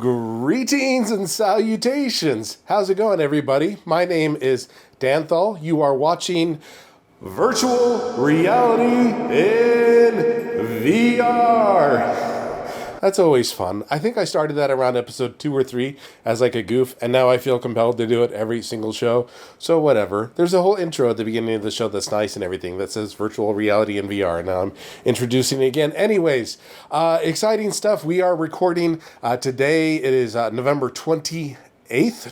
Greetings and salutations. How's it going, everybody? My name is Danthol. You are watching Virtual Reality in VR. That's always fun. I think I started that around episode 2 or 3 as like a goof, and now I feel compelled to do it every single show. So whatever. There's a whole intro at the beginning of the show that's nice and everything that says Virtual Reality in VR. Now I'm introducing it again. Anyways, exciting stuff. We are recording today. It is November 28th,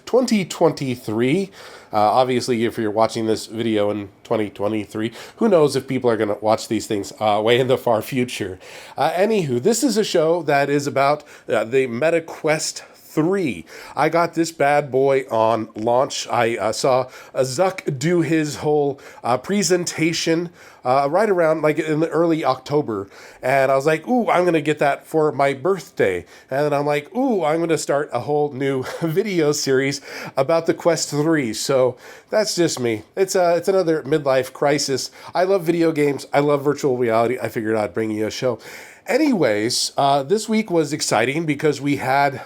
2023. Obviously, if you're watching this video in 2023, who knows if people are going to watch these things way in the far future. Anywho, this is a show that is about the Meta Quest 3. I got this bad boy on launch. I saw Zuck do his whole presentation right around like in the early October. And I was like, ooh, I'm going to get that for my birthday. And then I'm like, ooh, I'm going to start a whole new video series about the Quest 3. So that's just me. It's another midlife crisis. I love video games. I love virtual reality. I figured I'd bring you a show. Anyways, this week was exciting because we had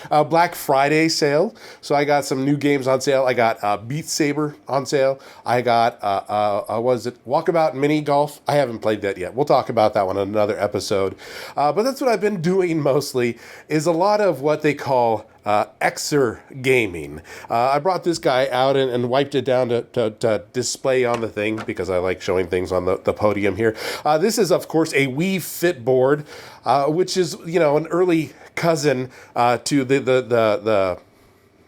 a Black Friday sale. So I got some new games on sale. I got Beat Saber on sale. I got, Walkabout Mini Golf. I haven't played that yet. We'll talk about that one in another episode. But that's what I've been doing mostly, is a lot of what they call Exergaming. I brought this guy out and wiped it down to display on the thing because I like showing things on the podium here. This is, of course, a Wii Fit board, which is, an early cousin to the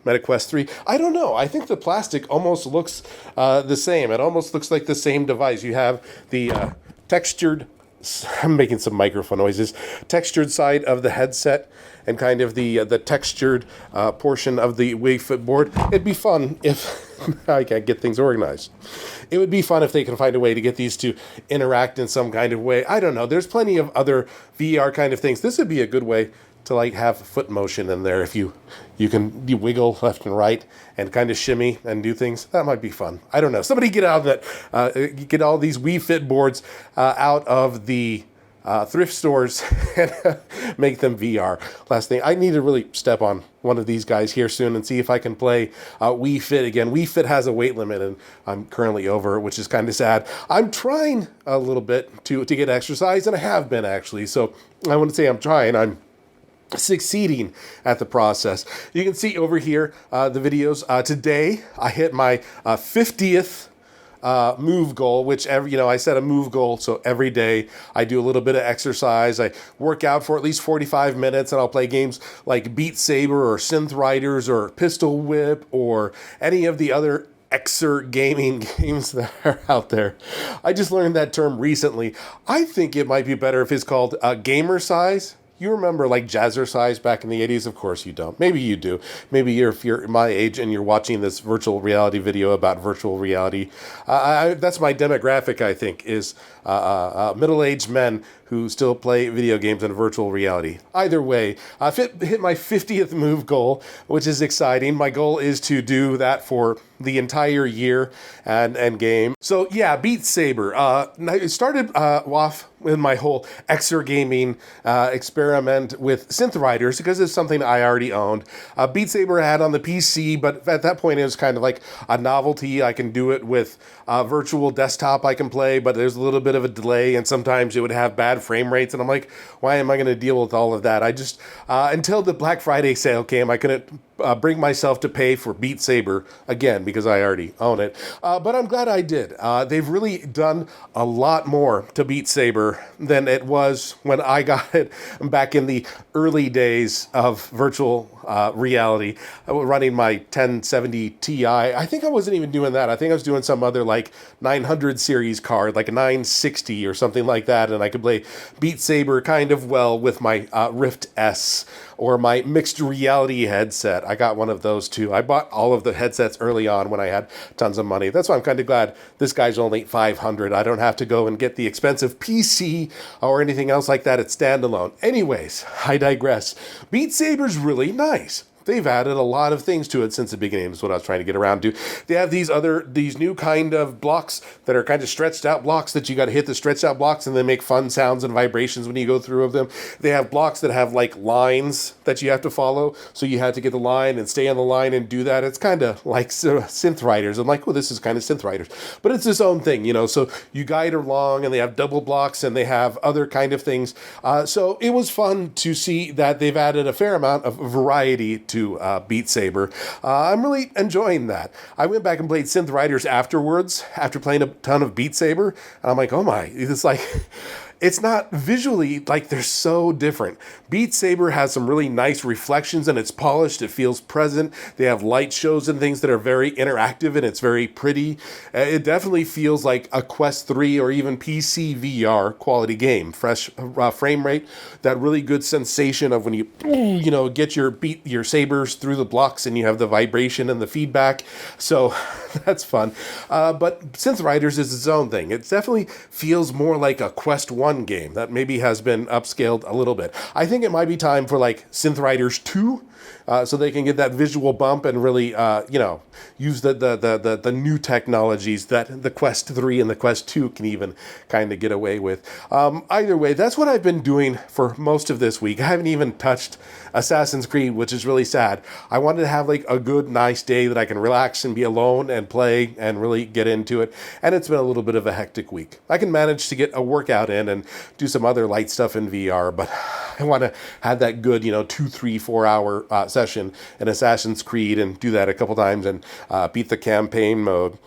Meta Quest 3. I don't know. I think the plastic almost looks the same. It almost looks like the same device. You have the textured, I'm making some microphone noises, textured side of the headset and kind of the textured portion of the Wii Fit board. It'd be fun if I can't get things organized. It would be fun if they could find a way to get these to interact in some kind of way. I don't know. There's plenty of other VR kind of things. This would be a good way to like have foot motion in there. If you wiggle left and right and kind of shimmy and do things, that might be fun. I don't know. Somebody get out of that, get all these Wii Fit boards out of the thrift stores and make them VR. Last thing, I need to really step on one of these guys here soon and see if I can play Wii Fit again. Wii Fit has a weight limit and I'm currently over it, which is kind of sad. I'm trying a little bit to get exercise, and I have been actually. So I wouldn't say I'm trying. I'm succeeding at the process. You can see over here the videos. Today I hit my 50th move goal, which I set a move goal. So every day I do a little bit of exercise. I work out for at least 45 minutes and I'll play games like Beat Saber or Synth Riders or Pistol Whip or any of the other Exergaming games that are out there. I just learned that term recently. I think it might be better if it's called Gamercise. You remember like Jazzercise back in the 80s? Of course you don't. Maybe you do. Maybe if you're my age and you're watching this virtual reality video about virtual reality. That's my demographic, I think, is middle-aged men who still play video games in virtual reality. Either way, I hit my 50th move goal, which is exciting. My goal is to do that for the entire year and game. So yeah, Beat Saber. I started off with my whole Exergaming experiment with Synth Riders because it's something I already owned. Beat Saber I had on the PC, but at that point it was kind of like a novelty. I can do it with virtual desktop I can play, but there's a little bit of a delay and sometimes it would have bad frame rates, and I'm like, why am I going to deal with all of that? I just, until the Black Friday sale came, I couldn't bring myself to pay for Beat Saber again because I already own it. But I'm glad I did. They've really done a lot more to Beat Saber than it was when I got it back in the early days of virtual reality. Running my 1070 Ti. I think I wasn't even doing that. I think I was doing some other like 900 series card, like a 960 or something like that, and I could play Beat Saber kind of well with my Rift S or my mixed reality headset. I got one of those too. I bought all of the headsets early on when I had tons of money. That's why I'm kind of glad this guy's only $500. I don't have to go and get the expensive PC or anything else like that. It's standalone. Anyways, I digress. Beat Saber's really nice. they've added a lot of things to it since the beginning, is what I was trying to get around to. They have these new kind of blocks that are kind of stretched out blocks that you got to hit the stretched out blocks and they make fun sounds and vibrations when you go through of them. They have blocks that have like lines that you have to follow. So you have to get the line and stay on the line and do that. It's kind of like Synth Riders. I'm like, well, this is kind of Synth Riders, but it's its own thing, so you guide along and they have double blocks and they have other kind of things. So it was fun to see that they've added a fair amount of variety to Beat Saber. I'm really enjoying that. I went back and played Synth Riders afterwards, after playing a ton of Beat Saber, and I'm like, oh my, it's like... It's not visually, like, they're so different. Beat Saber has some really nice reflections and it's polished. It feels present. They have light shows and things that are very interactive and it's very pretty. It definitely feels like a Quest 3 or even PC VR quality game. Fresh frame rate, that really good sensation of when you get your sabers through the blocks and you have the vibration and the feedback. So that's fun. But Synth Riders is its own thing. It definitely feels more like a Quest 1 game that maybe has been upscaled a little bit. I think it might be time for like Synth Riders 2, so they can get that visual bump and really, use the new technologies that the Quest 3 and the Quest 2 can even kind of get away with. Either way, that's what I've been doing for most of this week. I haven't even touched Assassin's Creed, which is really sad. I wanted to have like a good, nice day that I can relax and be alone and play and really get into it. And it's been a little bit of a hectic week. I can manage to get a workout in and do some other light stuff in VR, but I want to have that good, 2, 3, 4 hour session in Assassin's Creed and do that a couple times and beat the campaign mode.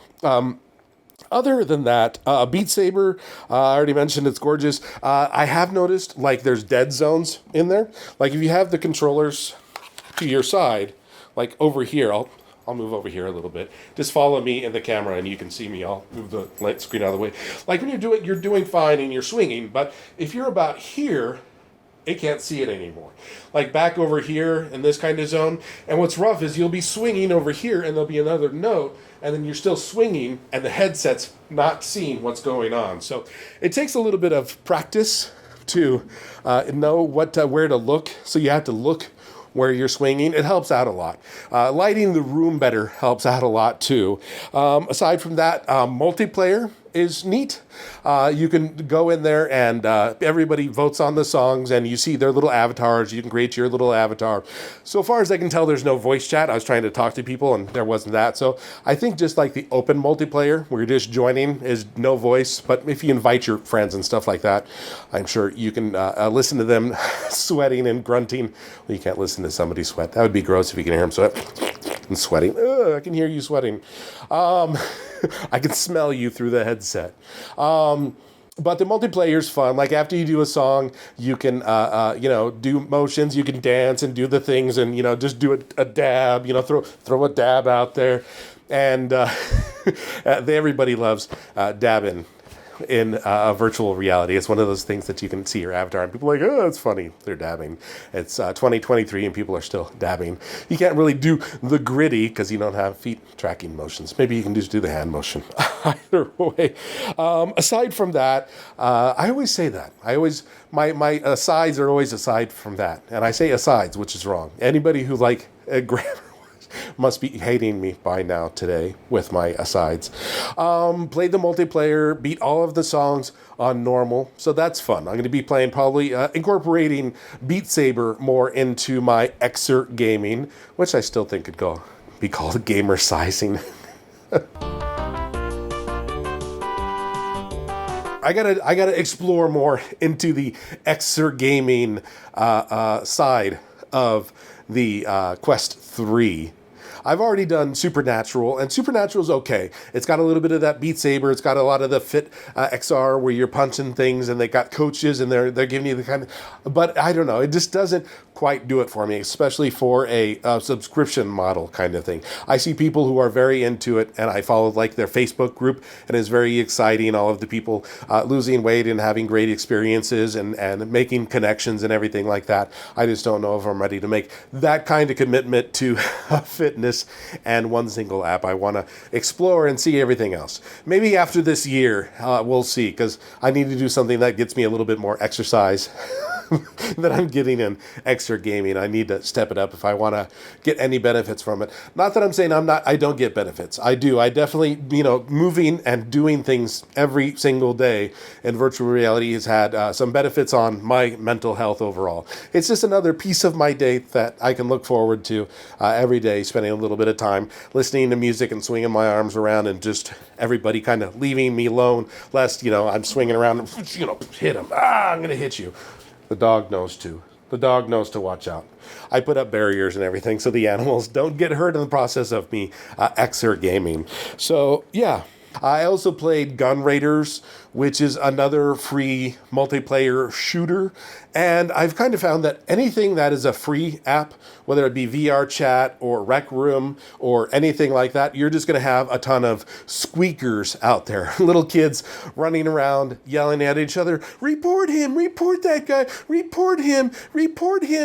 Other than that, Beat Saber, I already mentioned it's gorgeous. I have noticed, like, there's dead zones in there. Like, if you have the controllers to your side, like over here, I'll move over here a little bit. Just follow me in the camera and you can see me. I'll move the light screen out of the way. Like, when you're doing fine and you're swinging, but if you're about here, it can't see it anymore. Like back over here in this kind of zone. And what's rough is you'll be swinging over here and there'll be another note and then you're still swinging and the headset's not seeing what's going on. So it takes a little bit of practice to know where to look. So you have to look where you're swinging. It helps out a lot. Lighting the room better helps out a lot too. Aside from that, multiplayer is neat. You can go in there and everybody votes on the songs and you see their little avatars. You can create your little avatar. So far as I can tell, there's no voice chat. I was trying to talk to people and there wasn't that. So I think just like the open multiplayer where you're just joining is no voice. But if you invite your friends and stuff like that, I'm sure you can listen to them sweating and grunting. Well, you can't listen to somebody sweat. That would be gross if you can hear them sweat and sweating. I can hear you sweating. I can smell you through the headset. But the multiplayer's fun. Like after you do a song, you can, do motions, you can dance and do the things and, just do a dab, throw a dab out there. And everybody loves dabbing in virtual reality. It's one of those things that you can see your avatar and people are like, oh, it's funny. They're dabbing. It's 2023 and people are still dabbing. You can't really do the gritty because you don't have feet tracking motions. Maybe you can just do the hand motion. Either way. Aside from that, I always say that. My asides are always aside from that. And I say asides, which is wrong. Anybody who grammar must be hating me by now today with my asides. Played the multiplayer, beat all of the songs on normal, so that's fun. I'm going to be playing probably incorporating Beat Saber more into my Exergaming, which I still think could be called Gamercising. I gotta explore more into the Exergaming side of the Quest 3. I've already done Supernatural, and Supernatural's okay. It's got a little bit of that Beat Saber. It's got a lot of the Fit XR where you're punching things, and they got coaches, and they're giving you the kind of... But I don't know. It just doesn't quite do it for me, especially for a subscription model kind of thing. I see people who are very into it, and I follow their Facebook group, and it's very exciting. All of the people losing weight and having great experiences and making connections and everything like that. I just don't know if I'm ready to make that kind of commitment to fitness and one single app. I want to explore and see everything else. Maybe after this year, we'll see, because I need to do something that gets me a little bit more exercise that I'm getting in Exergaming. Exergaming. I need to step it up if I want to get any benefits from it. Not that I'm saying I don't get benefits. I do. I definitely, moving and doing things every single day in virtual reality has had some benefits on my mental health overall. It's just another piece of my day that I can look forward to every day, spending a little bit of time listening to music and swinging my arms around and just everybody kind of leaving me alone, lest, I'm swinging around and, hit him. I'm going to hit you. The dog knows to. The dog knows to watch out. I put up barriers and everything so the animals don't get hurt in the process of me Exergaming. So, yeah. I also played Gun Raiders, which is another free multiplayer shooter. And I've kind of found that anything that is a free app, whether it be VR chat or Rec Room or anything like that, you're just going to have a ton of squeakers out there. Little kids running around yelling at each other, report him, report that guy, report him,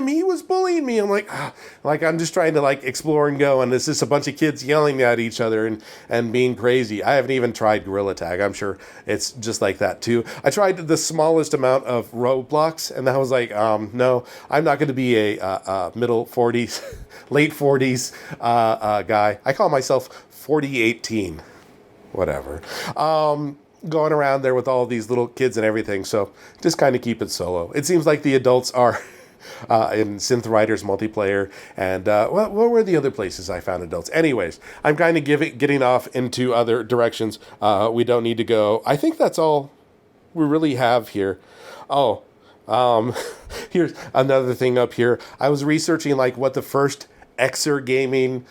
he was bullying me. I'm like, I'm just trying to explore and go. And it's just a bunch of kids yelling at each other and being crazy. I haven't even tried Gorilla Tag. I'm sure it's just like that too. I tried the smallest amount of Roblox, and that was like, no, I'm not going to be a middle 40s, late 40s guy. I call myself 4018, whatever. Going around there with all these little kids and everything, so just kind of keep it solo. It seems like the adults are in Synth Riders multiplayer, and what were the other places I found adults? Anyways, I'm kind of getting off into other directions. We don't need to go. I think that's all we really have here. Oh, here's another thing up here. I was researching what the first Exergaming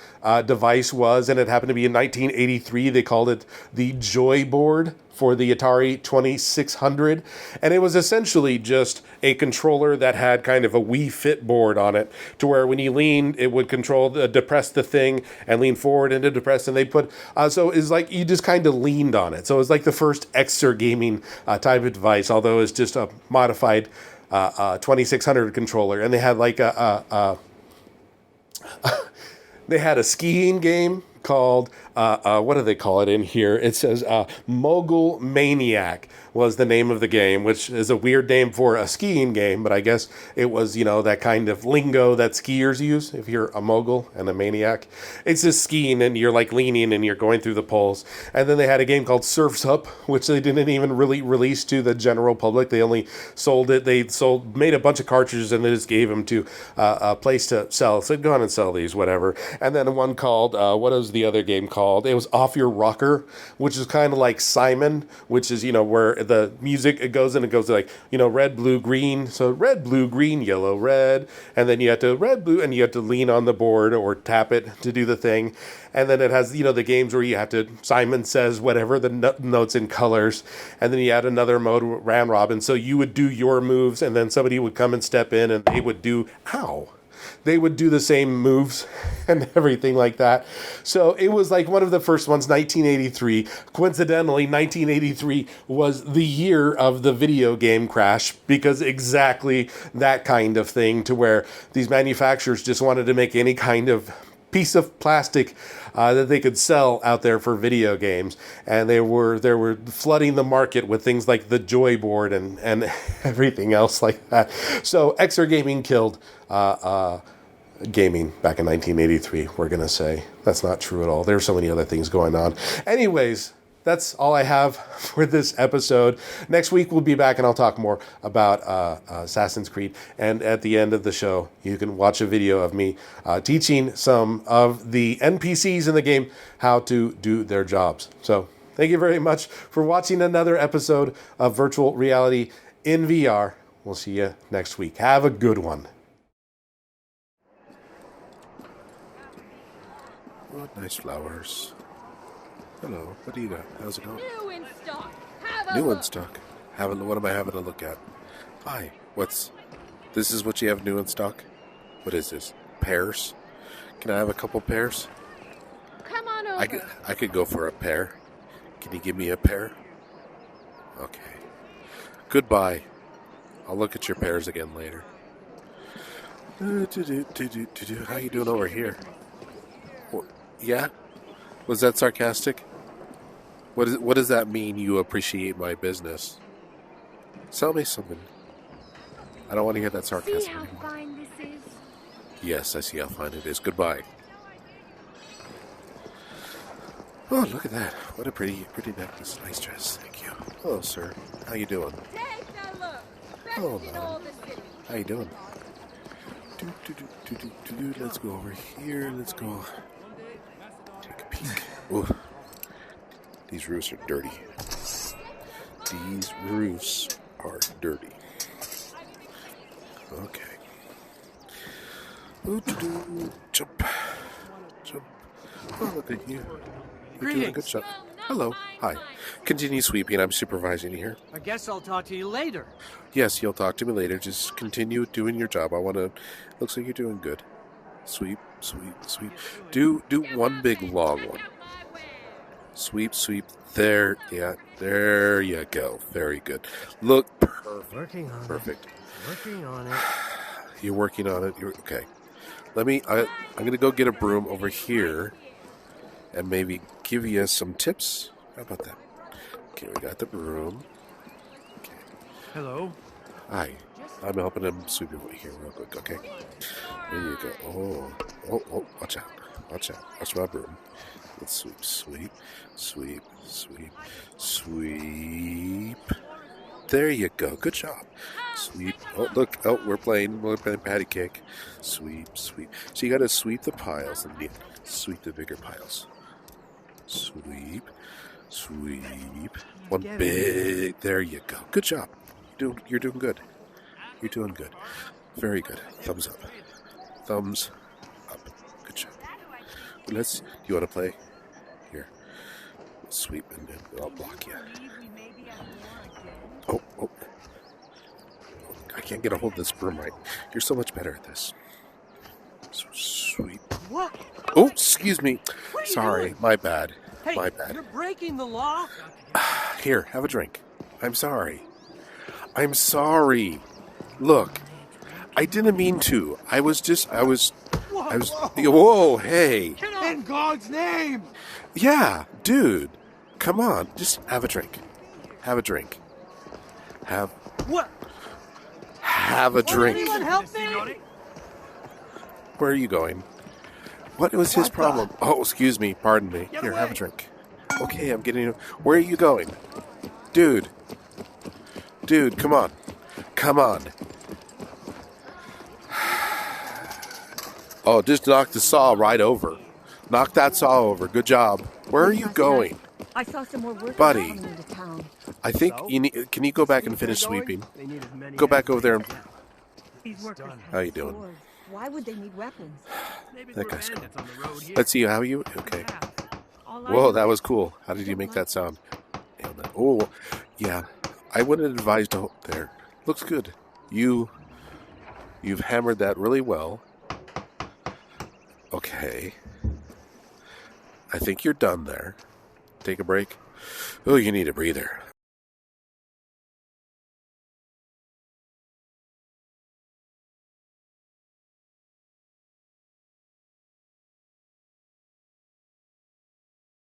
device was, and it happened to be in 1983. They called it the Joy Board for the Atari 2600, and it was essentially just a controller that had kind of a Wii Fit board on it, to where when you leaned, it would depress the thing and lean forward and to depress, and they put so it's like you just kind of leaned on it. So it was like the first Exergaming type of device, although it's just a modified 2600 controller, and they had they had a skiing game called, what do they call it in here? It says Mogul Maniac was the name of the game, which is a weird name for a skiing game, but I guess it was, that kind of lingo that skiers use if you're a mogul and a maniac. It's just skiing and you're leaning and you're going through the poles. And then they had a game called Surf's Up, which they didn't even really release to the general public. They only sold it. Made a bunch of cartridges and they just gave them to a place to sell. So go on and sell these, whatever. And then one called, what was the other game called? It was Off Your Rocker, which is kind of like Simon, which is, where the music, it goes red, blue, green. So red, blue, green, yellow, red. And then you have to red, blue, and you have to lean on the board or tap it to do the thing. And then it has, the games where you have to, Simon says whatever, the notes in colors. And then you add another mode, round robin. So you would do your moves and then somebody would come and step in and they would do, they would do the same moves and everything like that. So it was one of the first ones, 1983. Coincidentally, 1983 was the year of the video game crash, because exactly that kind of thing, to where these manufacturers just wanted to make any kind of piece of plastic that they could sell out there for video games, and they were flooding the market with things like the Joy Board and everything else like that. So Exergaming killed gaming back in 1983, we're going to say. That's not true at all. There's so many other things going on. Anyways, that's all I have for this episode. Next week, we'll be back and I'll talk more about Assassin's Creed. And at the end of the show, you can watch a video of me teaching some of the NPCs in the game how to do their jobs. So thank you very much for watching another episode of Virtual Reality in VR. We'll see you next week. Have a good one. What nice flowers. Hello, what do you got? How's it going? New in stock. New in stock. What am I having to look at? Hi, this is what you have new in stock? What is this? Pears? Can I have a couple pears? Come on over. I could go for a pear. Can you give me a pear? Okay. Goodbye. I'll look at your pears again later. How you doing over here? Yeah? Was that sarcastic? What does that mean, you appreciate my business? Tell me something. I don't want to hear that sarcasm See how anymore. fine this is? Yes, I see how fine it is. Goodbye. Oh, look at that. What a pretty necklace. Nice dress. Thank you. Hello, sir. How you doing? Take a look. Best Oh, in all the city. how you doing? Let's go over here. Let's go take a peek. Ooh. These roofs are dirty. These roofs are dirty. Okay. Jump. Jump. Oh, look at you. You're doing a good job. Hello. Hi. Continue sweeping. I'm supervising here. I guess I'll talk to you later. Yes, you'll talk to me later. Just continue doing your job. I want to... Looks like you're doing good. Sweep, sweep, sweep. Do one big long one. Sweep, sweep. There, yeah. There you go. Very good. Look perfect. Working on Perfect. Working on it. You're working on it. You're okay. I'm going to go get a broom over here and maybe give you some tips. How about that? Okay, we got the broom. Okay. Hello. Hi. I'm helping him sweep it here real quick, okay? There you go. Oh, watch out. Watch out. Watch my broom. Let's sweep, sweep, sweep, sweep, sweep. There you go. Good job. Sweep. Oh, look. Oh, we're playing patty cake. Sweep, sweep. So you got to sweep the piles and sweep the bigger piles. Sweep, sweep. One big. There you go. Good job. You're doing good. You're doing good. Very good. Thumbs up. Thumbs up. Good job. Do you want to play? Here. Sweep and then I'll block you. Oh. I can't get a hold of this broom right. You're so much better at this. So sweep. What? Oh, excuse me. What are you Sorry. doing? My bad. Hey, My bad. you're breaking the law. Here, have a drink. I'm sorry. I'm sorry. Look, I didn't mean to. Whoa, hey. In God's name! Yeah, dude. Come on, just have a drink. Have a drink. What? Have a drink. Anyone help me? Where are you going? What was his problem? Oh, excuse me. Pardon me. Here, have a drink. Okay, I'm getting... Where are you going? Dude, come on. Come on. Oh, just knock the saw right over. Knock that saw over. Good job. Where are you going? I saw some more workers Buddy. coming into town. I think you need... Can you go back and finish sweeping? Go back over there and... These workers How have you doing? swords. Why would they need weapons? That guy's cool. Let's see, how are you? Okay. All I Whoa, know that was cool. How did you make that sound? Oh, yeah. I wouldn't advise to... There. Looks good. You've hammered that really well. Okay. I think you're done there. Take a break. Oh, you need a breather.